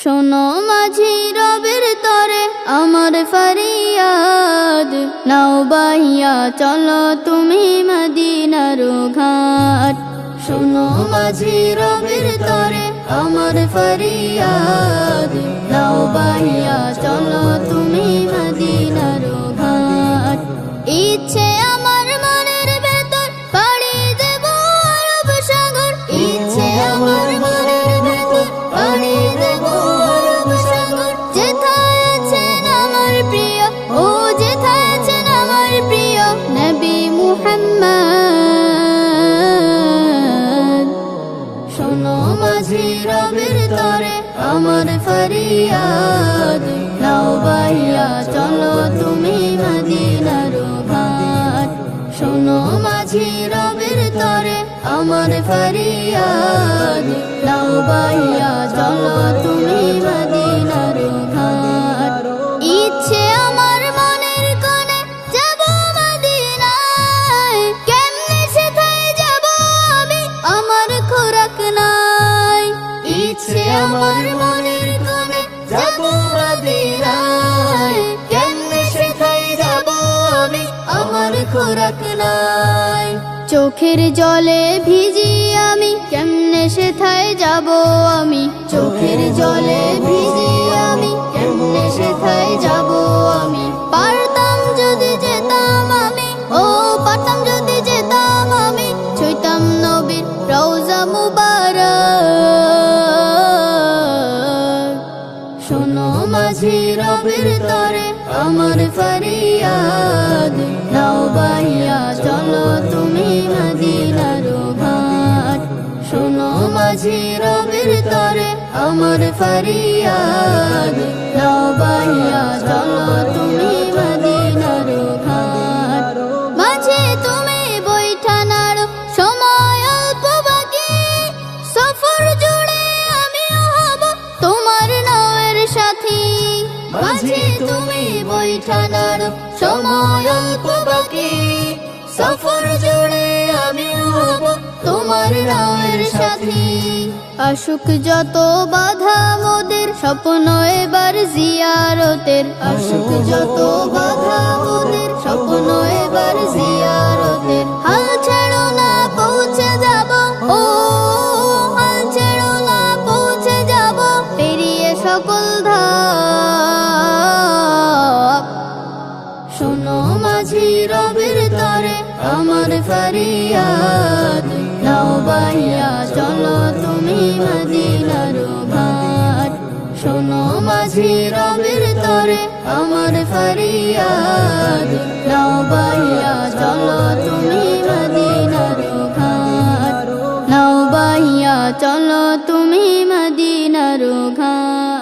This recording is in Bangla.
শোনো মাঝি রবের তরে আমার ফরিয়াদ, নাও বাইয়া চলো তুমি মদিনার ঘাট। শোনো মাঝি রবের তরে আমার ফরিয়াদ, নাও বাইয়া চলো তুমি মদিনার ঘাট। ইচ্ছে আমার মনের ভেতর পাড়ি দেব আরব সাগর, ইচ্ছে আমার মনের ভেতর পাড়ি দেব আরব সাগর। যেথায় আছেন আমার প্রিয়, ও যেথায় আছেন আমার প্রিয় নবী মুহাম্মদ। শোনো মাঝি রবের তরে আমার ফরিয়াদ, নাও বাইয়া চলো তুমি মদিনার ঘাট। শোনো মাঝি রবের তরে আমার ফরিয়াদ, নাও বাইয়া চলো তুমি মদিনার ঘাট। ইচ্ছে আমার মনের কোণে যাব মদিনায়, কেমনে সেথায় যাব আমি আমার খোরাক নাই। ইচ্ছে আমার মনের কোণে যাব মদিনায়, কেমনে সেথায় যাব আমি আমার খোরাক নাই। চোখের জলে ভিজি আমি কেমনে সেথায় যাব আমি, চোখের জলে ভিজি আমি কেমনে সেথায় যাব আমি। পারতাম যদি যেতাম আমি, ও পারতাম যদি যেতাম আমি, ছুঁইতাম নবীর রওজা মুবারক। শোনো মাঝি রবের তরে আমার ফরিয়াদ, নাও বাইয়া চলো তুমি মদিনার ঘাট। শোনো মাঝি রবের তরে আমার ফরিয়াদ, নাও বাইয়া চলো তুমি মদিনার ঘাট। মাঝে তুমি বৈঠা নাড়ো সময় অল্প বাকি, সফর জুড়ে আমিও হব তোমার নাওয়ের সাথী। মাঝে তুমি বৈঠা নাড়ো সময় অল্প বাকি, সফর জুড়ে আমিও হব তোমার নাওয়ের সাথী। আসুক যত বাধা মোদের স্বপ্ন এবার জিয়ারতের, আসুক যত বাধা মোদের স্বপ্ন এবার জিয়ারতের। হাল ছেড়ো না পৌঁছে যাব, ও হাল ছেড়ো না পৌঁছে যাব পেরিয়ে সকল ধাপ। শোনো মাঝি রবের তরে আমার ফরিয়াদ, নাও বাইয়া চলো তুমি মদিনার ঘাট। শোনো মাঝি রবের তরে আমার ফরিয়াদ, নাও বাইয়া চলো তুমি মদিনার ঘাট। নাও বাইয়া চলো তুমি মদিনার ঘাট।